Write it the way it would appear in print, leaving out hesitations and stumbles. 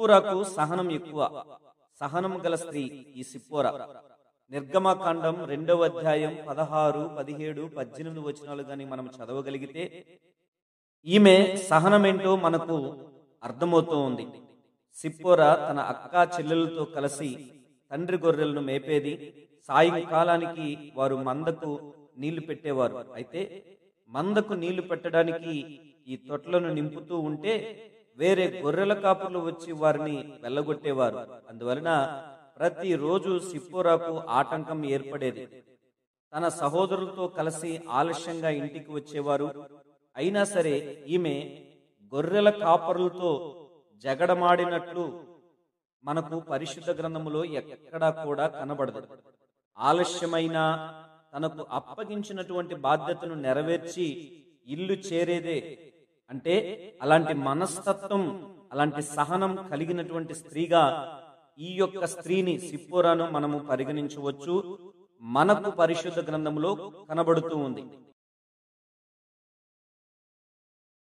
సిప్పోరాకు సహనం ఎక్కువ. సహనం గల స్త్రీ ఈ సిప్పోరా. నిర్గమకాండం 2వ అధ్యాయం 16, 17, 18 వచనాలు గాని మనం చదవగలిగితే ఈమె సహనమేంటో మనకు అర్థమవుతూ ఉంది. సిప్పోరా తన అక్క చెల్లెలతో కలిసి తండ్రి గొర్రెలను మేపేది. సాయంకాలానికి వారు మందకు నీళ్లు పెట్టేవారు. అయితే మందకు నీళ్లు పెట్టడానికి ఈ తొట్లను నింపుతూ ఉంటే వేరే గొర్రెల కాపులు వచ్చి వారిని వెళ్ళగొట్టేవారు. అందువలన ప్రతిరోజు సిప్పోరాకు ఆటంకం ఏర్పడేది. తన సహోదరులతో కలిసి ఆలస్యంగా ఇంటికి వచ్చేవారు. అయినా సరే ఈమె గొర్రెల కాపరులతో జగడమాడినట్లు మనకు పరిశుద్ధ గ్రంథములో ఎక్కడా కూడా కనబడదు. ఆలస్యమైన తనకు అప్పగించినటువంటి బాధ్యతను నెరవేర్చి ఇల్లు చేరేదే. అంటే అలాంటి మనస్తత్వం, అలాంటి సహనం కలిగినటువంటి స్త్రీగా ఈ యొక్క స్త్రీని సిప్పోరాను మనము పరిగణించవచ్చు. మనకు పరిశుద్ధ గ్రంథములో కనబడుతూ ఉంది.